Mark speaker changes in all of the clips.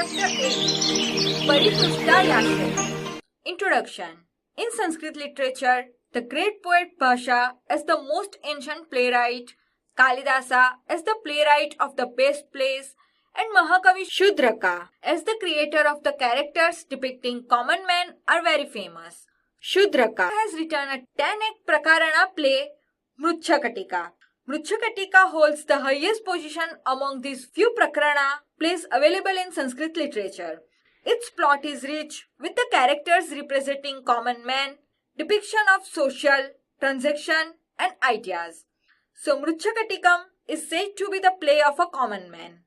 Speaker 1: Chapter 8 Pariprushta Yashe. Introduction. In Sanskrit literature, the great poet Bhasha as the most ancient playwright, Kalidasa as the playwright of the best plays, and Mahakavi Shudraka as the creator of the characters depicting common men are very famous. Shudraka has written a 10-act Prakarana play, Mruchakatika. Mruchakatika holds the highest position among these few Prakarana plays available in Sanskrit literature. Its plot is rich with the characters representing common men, depiction of social, transaction, and ideas. So Mruchakatikam is said to be the play of a common man.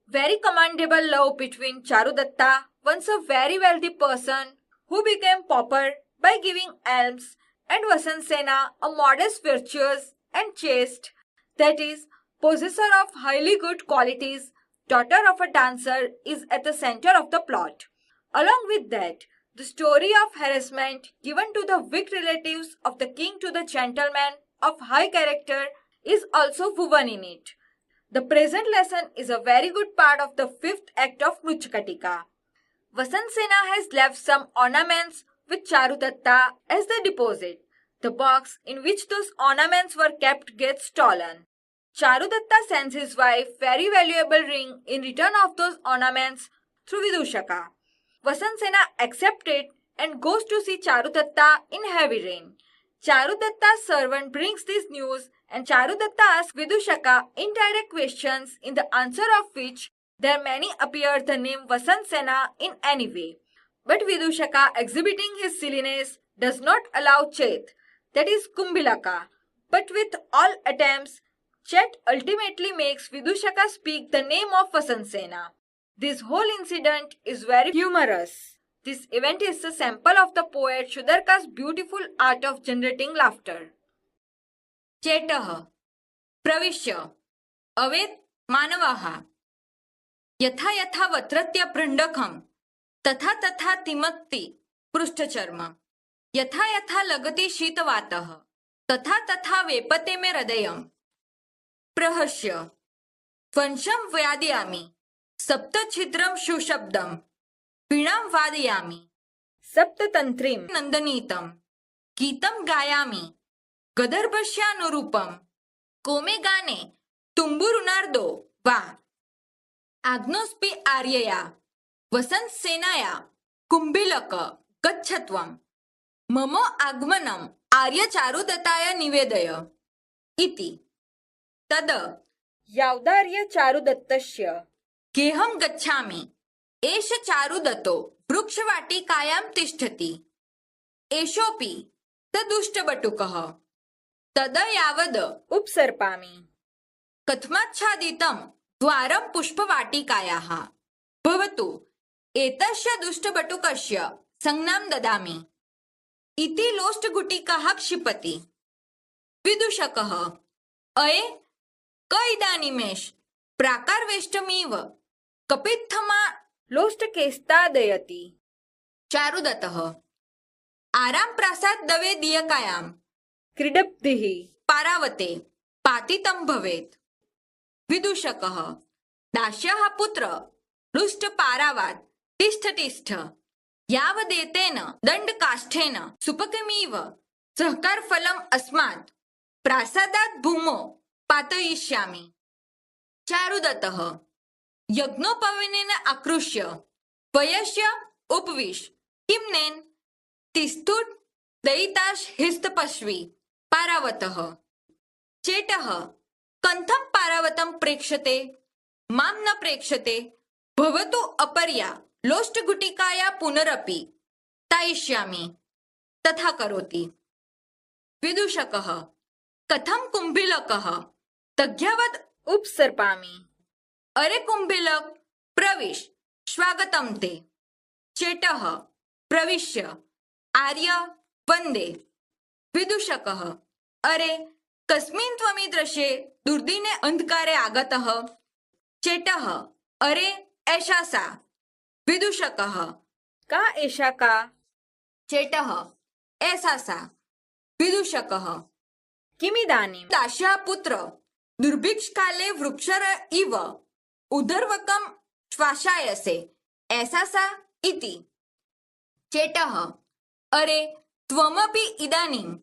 Speaker 1: Very commendable love between Charudatta, once a very wealthy person who became pauper by giving alms, and Vasansena, a modest, virtuous, and chaste, that is, possessor of highly good qualities, daughter of a dancer, is at the center of the plot. Along with that, the story of harassment given to the weak relatives of the king to the gentleman of high character is also woven in it. The present lesson is a very good part of the fifth act of Mruchakatika. Vasansena has left some ornaments with Charudatta as the deposit. The box in which those ornaments were kept gets stolen. Charudatta sends his wife very valuable ring in return of those ornaments through Vidushaka. Vasansena accepts it and goes to see Charudatta in heavy rain. Charudatta's servant brings this news and Charudatta asks Vidushaka indirect questions in the answer of which there many appear the name Vasansena in any way. But Vidushaka, exhibiting his silliness, does not allow Chet, that is Kumbhilaka. But with all attempts, Chet ultimately makes Vidushaka speak the name of Vasansena. This whole incident is very humorous. This event is a sample of the poet Shudraka's beautiful art of generating laughter. Chetah Pravishya Avet Manavaha Yatha Yatha Vatratya Prandakam तथा तथा तिमत्ति पृष्ठचर्म यथा यथा लगति शीतवातः तथा तथा वेपते मे हृदयम् प्रहस्य वंशं व्यादयामि सप्तछिद्रं सुशब्दं वीणां वादयामि सप्ततन्त्रीं नन्दनीतं गीतं गायामि गदर्भस्यानुरूपं कोमे गाने तुम्बुरुनार्दो वा आग्नोस्पि आर्यया वसंतसेनाया कुंभिलक गच्छत्वं मम आगमनम् आर्य चारुदत्ताय निवेदय इति तद यावदार्य चारुदत्तस्य गेहं गच्छामि एष चारुदत्तो वृक्षवाटिकायां तिष्ठति एषोऽपि तदुष्टबटुकः तद यावद उपसर्पामि कथमाच्छादितं द्वारं पुष्पवाटिकायाः भवतु एतस्य दुष्टबटुकस्य संज्ञां ददामि इति लोष्टगुटिकाः क्षिपति विदूषकः अये क इदानीमेष प्राकारवेष्टमिव कपित्थमा लोष्टकेस्तादयति चारुदत्तः आराम प्रासाद दवे दीयकायां क्रीडब्धिः पारावते पातितं भवेत् विदूषकः दास्यः पुत्र रुष्ट पारावात् तिष्ठ तिष्ठ यावदेतेन दण्डकाष्ठेन सुपकमिव सहकार फलम् अस्मात् प्रासादात् भूमौ पातयिष्यामि चारुदत्तः यज्ञोपवीनेन आकृष्य वयस्य उपविश किम्नेन तिष्ठुट् दयिताश हिस्तपश्वी पारावतः चेटः कथं पारावतं प्रेक्षते मां न प्रेक्षते भवतु अपर्या लोष्टगुटिकाया पुनरपि तायिष्यामि तथा करोति विदूषकः कथं कुंभिलकः तज्ञवद् उपसर्पामि अरे कुंभिलक प्रविश स्वागतं ते चेटः प्रविश्य आर्य वन्दे विदूषकः अरे कस्मिन् त्वमीदृशे दुर्दिने अंधकारे आगतः चेटः अरे ऐसा सा विदूषकः का एषा का चेटः ऐसा सा विदूषकः किमिदानीं दास्यः पुत्र दुर्भिक्षकाले वृक्षर इव उदर्वकं श्वासायसे ऐसा सा इति। चेटः अरे त्वमपि इदानीम्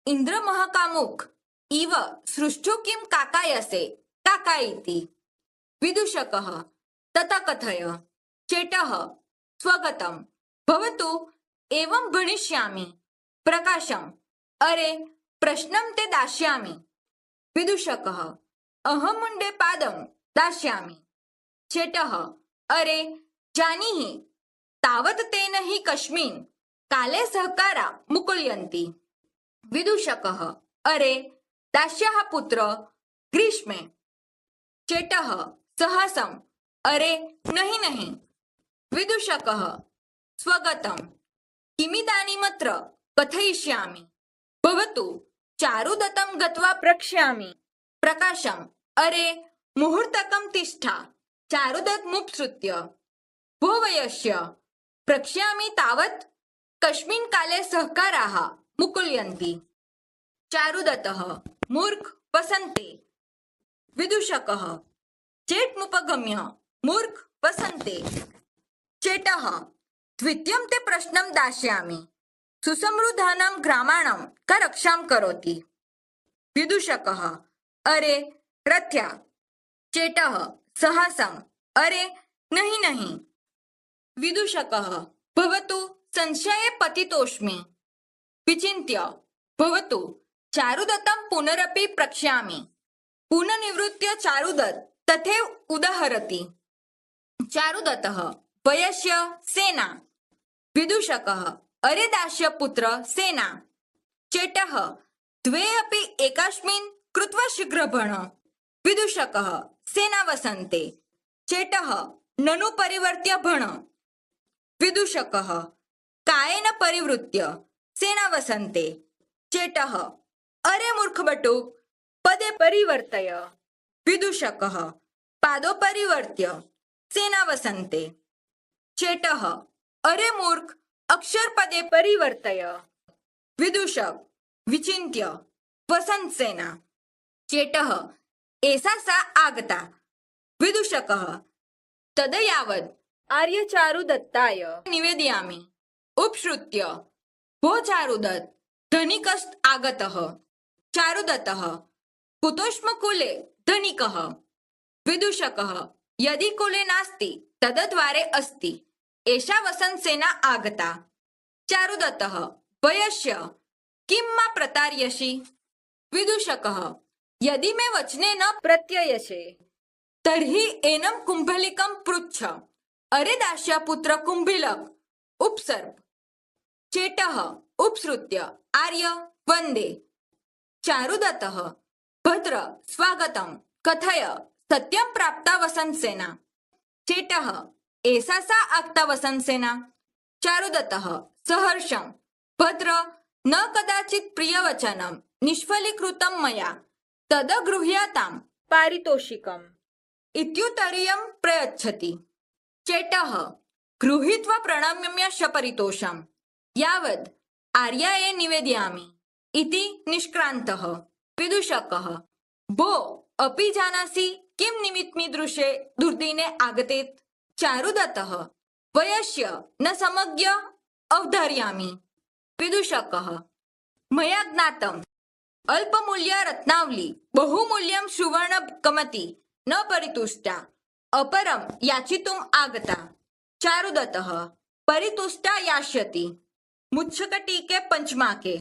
Speaker 1: इन्द्रमहकामुक इव सृष्टु किं काकायसे काका इति। विदूषकः तथा कथय। चेटः स्वगतं भवतु एवं गणिष्यामि। प्रकाशम् अरे प्रश्नं ते दास्यामि। विदूषकः अहं मुण्डे पादं दास्यामि। चेटः अरे जानीहि तावत् तेन हि कस्मिन् काले सहकारा मुकुल्यन्ति। विदूषकः अरे दास्याः पुत्र ग्रीष्मे। चेटः सहसम् अरे नहि नहि। विदूषकः स्वगतं किमिदानीमत्र कथयिष्यामि। भवतु चारुदत्तं गत्वा प्रक्ष्यामि। प्रकाशम् अरे मुहूर्तकं तिष्ठा। चारुदत्तमुपसृत्य भो वयस्य प्रक्ष्यामि तावत् कस्मिन् काले सहकाराः मुकुल्यन्ति। चारुदत्तः मूर्ख वसन्ते। विदूषकः चेट्मुपगम्य मूर्ख वसन्ते। चेटः द्वितीयं ते प्रश्नं दास्यामि। सुसमृद्धानां ग्रामाणां का रक्षां करोति। विदूषकः अरे रथ्या। चेटः सहसम् अरे नहि नहि। विदूषकः भवतु संशये पतितोऽस्मि। विचिन्त्य भवतु चारुदत्तं पुनरपि प्रक्ष्यामि। पुनर्निवृत्य चारुदत्त तथैव उदाहरति। चारुदत्तः वयस्य सेना। विदूषकः अरे दास्यपुत्र सेना। चेटः द्वे अपि एकस्मिन् कृत्वा शीघ्र भण। विदूषकः सेना वसन्ते। चेटः ननु परिवर्त्य भण। विदूषकः कायेन परिवृत्य सेना वसन्ते। चेटः अरे मूर्खबटु पदे परिवर्तय। विदूषकः पादो परिवर्त्य सेना वसन्ते। चेटः अरे मूर्ख अक्षर पदे परिवर्तय। विदूषक विचिन्त्य वसन्त सेना। चेटः एषा सा आगता। विदूषकः तदयावत् आर्य चारुदत्ताय निवेदयामि। उपसृत्य भो चारुदत्त धनिकस्त आगतः। चारुदत्तः कुतोस्म कुले धनिकः। विदूषकः यदि कुले नास्ति तद्द्वारे अस्ति। एषा वसन्तसेना आगता। चारुदत्तः वयस्य किं मा प्रतार्यसि। विदूषकः यदि मे वचने न प्रत्ययसे तर्हि एनं कुम्भलिकं पृच्छ। अरे दास्यपुत्र कुम्भिलक उपसर्प। चेटः उपसृत्य आर्य वन्दे। चारुदत्तः भद्र स्वागतं कथय सत्यं प्राप्ता वसन्तसेना। चेटः एषा सा आगता वसन्तसेना। चारुदत्तः सहर्षं भद्र न कदाचित् प्रियवचनं निष्फलीकृतं मया तदगृह्यतां पारितोषिकम् इत्युत्तरीयं प्रयच्छति। चेटः गृहीत्वा प्रणम्य सपरितोषं यावद् आर्याय निवेदयामि इति निष्क्रान्तः। विदूषकः भो अपि जानासि किं निमित्तमीदृशे दुर्दिने आगतेत्। चारुदत्तः वयस्य न समज्ञ अवधारयामि। विदूषकः मया ज्ञातम् अल्पमूल्या रत्नावली बहुमूल्यं सुवर्ण कमति न परितुष्टा अपरं याचितुम् आगता। चारुदत्तः परितुष्टा यास्यति। मुच्छकटीके पंचमाके।